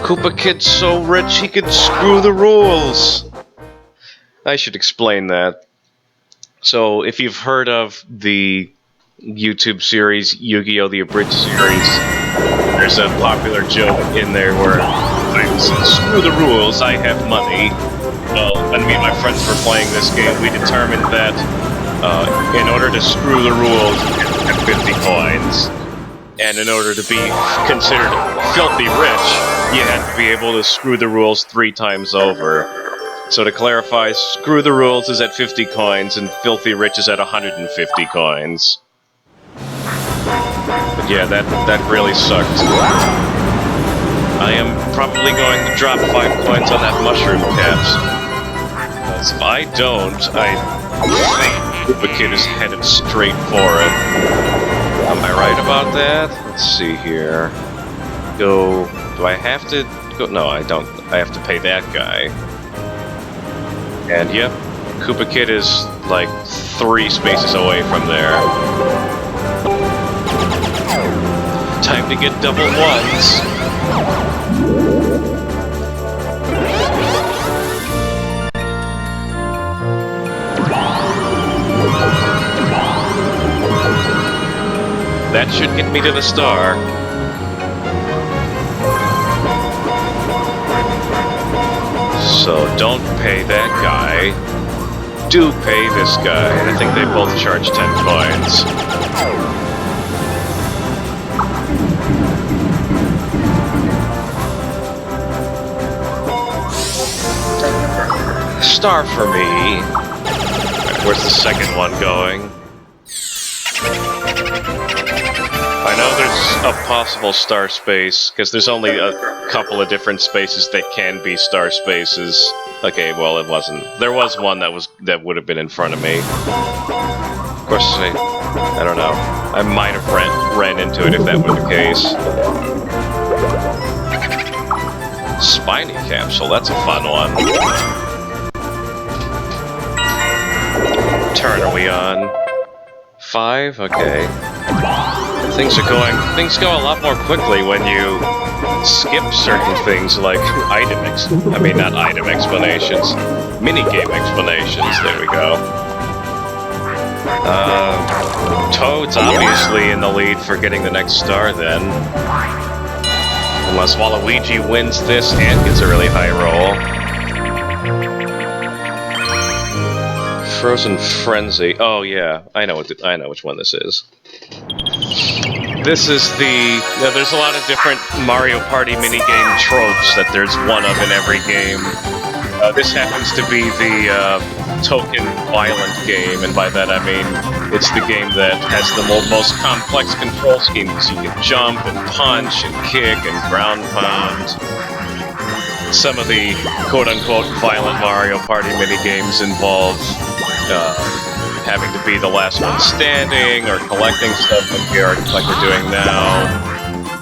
Koopa Kid's so rich he could screw the rules! I should explain that. So, if you've heard of the YouTube series Yu-Gi-Oh! The Abridged series, there's a popular joke in there where I said, screw the rules, I have money. Well, when me and my friends were playing this game, we determined that in order to screw the rules, you have 50 coins. And in order to be considered filthy rich, you had to be able to screw the rules 3 times over. So to clarify, screw the rules is at 50 coins, and filthy rich is at 150 coins. But yeah, that really sucked. I am probably going to drop 5 coins on that mushroom caps. Because if I don't, I think Koopa Kid is headed straight for it. Am I right about that? Let's see here. Do I have to go? No, I don't. I have to pay that guy. And yep, Koopa Kid is like 3 spaces away from there. Time to get double ones. That should get me to the star. So don't pay that guy. Do pay this guy. I think they both charge 10 coins. Star for me. Where's the second one going? I know there's a possible star space, because there's only a couple of different spaces that can be star spaces. Okay, well, it wasn't. There was one that would have been in front of me. Of course, I don't know. I might have ran into it if that were the case. Spiny capsule, that's a fun one. Turn are we on? 5? Okay. Things go a lot more quickly when you skip certain things like not item explanations, minigame explanations, there we go. Toad's obviously in the lead for getting the next star then. Unless Waluigi wins this and gets a really high roll. Frozen Frenzy. Oh yeah, I know which one this is. This is there's a lot of different Mario Party minigame tropes that there's one of in every game. This happens to be the token violent game, and by that I mean it's the game that has the most complex control scheme, because you can jump and punch and kick and ground pound. Some of the quote-unquote violent Mario Party minigames involve having to be the last one standing, or collecting stuff like we're doing now.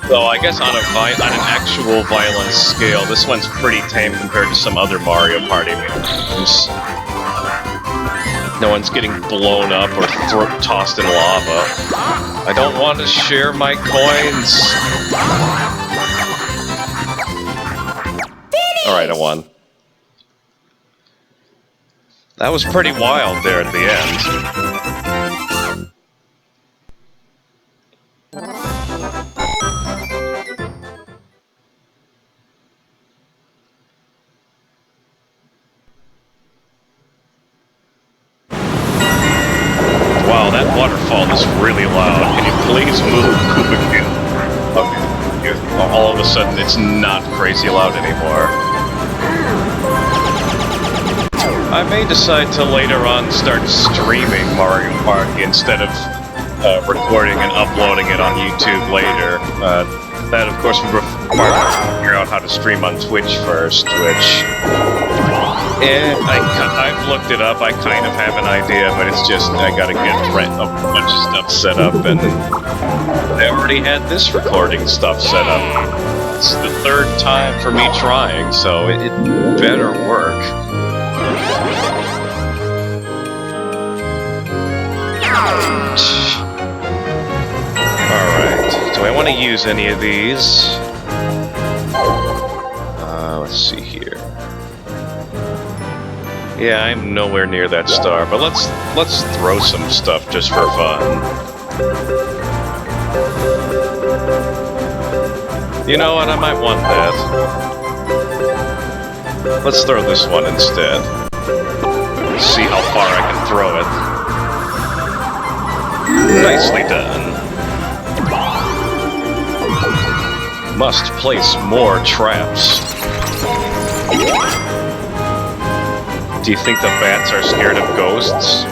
Though I guess on an actual violence scale, this one's pretty tame compared to some other Mario Party games. No one's getting blown up or tossed in lava. I don't want to share my coins! Alright, I won. That was pretty wild there at the end. Wow, that waterfall is really loud. Can you please move, Koopa Kid? Okay. All of a sudden, it's not crazy loud anymore. I may decide to later on start streaming Mario Party instead of recording and uploading it on YouTube later. That, of course, would require me to figure out how to stream on Twitch first, and I've looked it up. I kind of have an idea, but it's just I gotta get a bunch of stuff set up, and I already had this recording stuff set up. It's the 3rd time for me trying, so it better work. Alright, Do I want to use any of these? Let's see here. Yeah, I'm nowhere near that star, but let's throw some stuff just for fun. You know what? I might want that. Let's throw this one instead. See how far I can throw it. Nicely done. Must place more traps. Do you think the bats are scared of ghosts?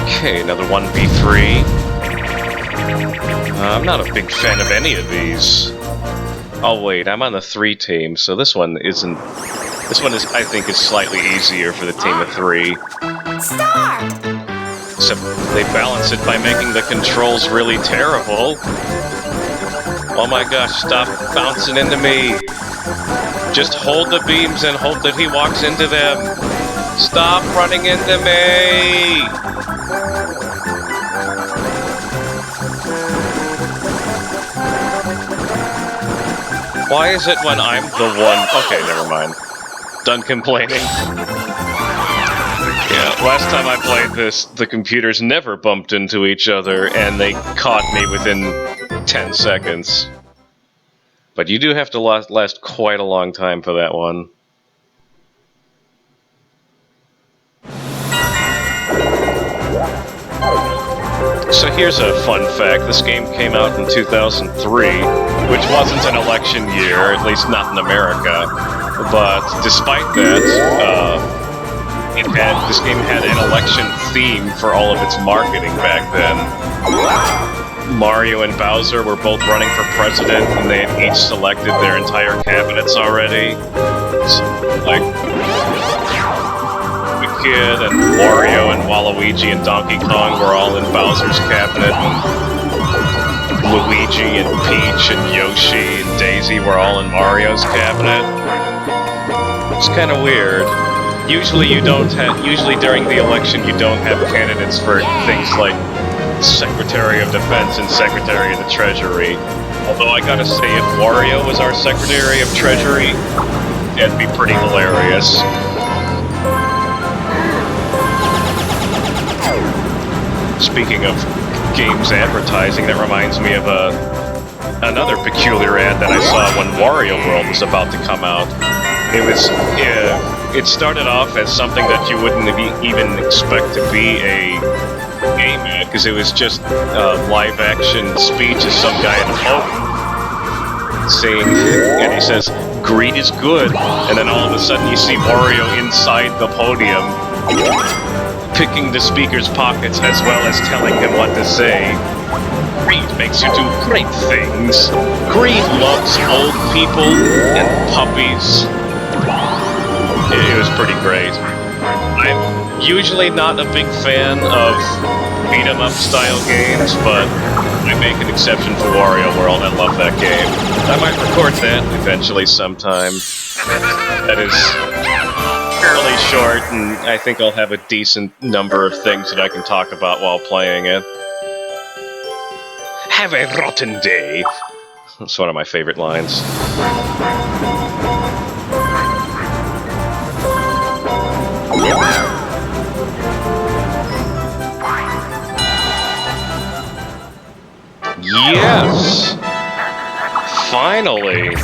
Okay, another 1v3. I'm not a big fan of any of these. Oh wait, I'm on the 3 team, so this one isn't... This one is, I think, is slightly easier for the team of 3. Start! Except they balance it by making the controls really terrible. Oh my gosh, stop bouncing into me! Just hold the beams and hope that he walks into them! Stop running into me! Why is it when I'm the one... Okay, never mind. Done complaining. Yeah, last time I played this, the computers never bumped into each other, and they caught me within 10 seconds. But you do have to last quite a long time for that one. So here's a fun fact. This game came out in 2003, which wasn't an election year, at least not in America. But despite that, this game had an election theme for all of its marketing back then. Mario and Bowser were both running for president, and they had each selected their entire cabinets already. Like Kid and Wario and Waluigi and Donkey Kong were all in Bowser's cabinet, and Luigi and Peach and Yoshi and Daisy were all in Mario's cabinet. It's kind of weird. Usually during the election you don't have candidates for things like Secretary of Defense and Secretary of the Treasury. Although I gotta say, if Wario was our Secretary of Treasury, it'd be pretty hilarious. Speaking of games advertising, that reminds me of another peculiar ad that I saw when Wario World was about to come out. It started off as something that you wouldn't even expect to be a game ad, because it was just a live-action speech of some guy in a podium saying, and he says, "Greed is good," and then all of a sudden you see Wario inside the podium, picking the speaker's pockets as well as telling him what to say. Greed makes you do great things. Greed loves old people and puppies. It was pretty great. I'm usually not a big fan of beat-em-up style games, but I make an exception for Wario World. I love that game. I might record that eventually sometime. That is fairly short, and I think I'll have a decent number of things that I can talk about while playing it. Have a rotten day! That's one of my favorite lines. Yes! Finally!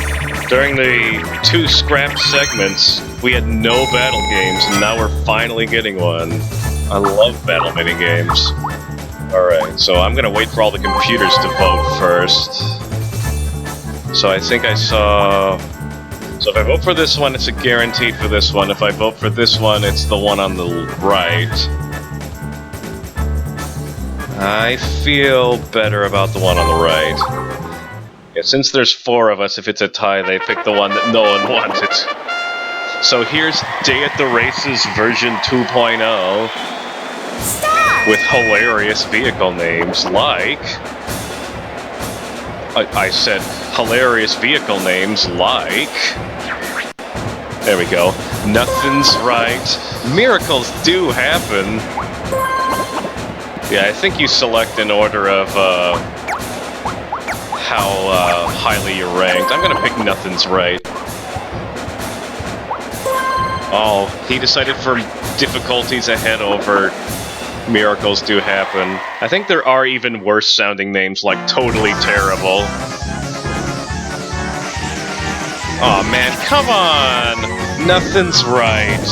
During the 2 scrap segments, we had no battle games, and now we're finally getting one. I love battle minigames. Alright, so I'm gonna wait for all the computers to vote first. So I think I saw... So if I vote for this one, it's a guaranteed for this one. If I vote for this one, it's the one on the right. I feel better about the one on the right. Yeah, since there's 4 of us, if it's a tie, they pick the one that no one wanted. So here's Day at the Races version 2.0. Stop! with hilarious vehicle names like... I said hilarious vehicle names like... There we go. Nothing's right. Miracles do happen. Yeah, I think you select in order of how highly you're ranked. I'm gonna pick Nothing's Right. Oh, he decided for difficulties ahead over Miracles Do Happen. I think there are even worse sounding names like Totally Terrible. Aw, man, come on! Nothing's right.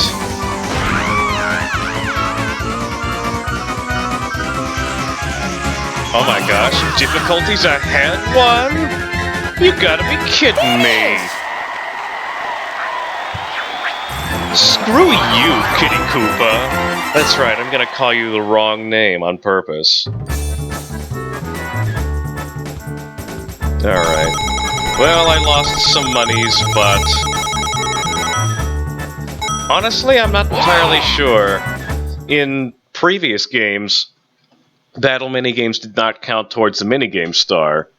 Oh my gosh, difficulties ahead one? You gotta be kidding me! Screw you, Kitty Koopa! That's right, I'm gonna call you the wrong name on purpose. Alright. Well, I lost some monies, but... honestly, I'm not entirely sure. In previous games, battle minigames did not count towards the minigame star.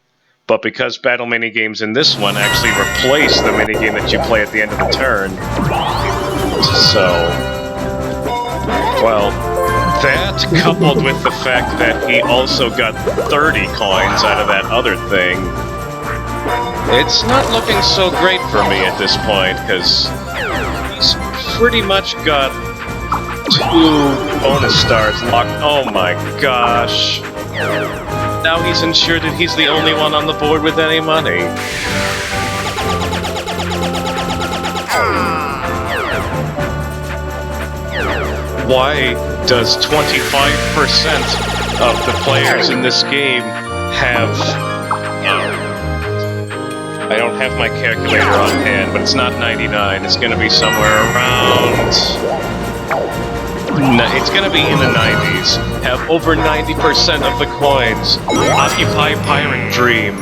But because battle minigames in this one actually replace the minigame that you play at the end of the turn... so... well, that coupled with the fact that he also got 30 coins out of that other thing... it's not looking so great for me at this point, because he's pretty much got 2 bonus stars locked. Oh my gosh. Now he's ensured that he's the only one on the board with any money. Why does 25% of the players in this game have... I don't have my calculator on hand, but it's not 99. It's gonna be somewhere around... it's gonna be in the 90s. Have over 90% of the coins. Occupy Pirate Dream.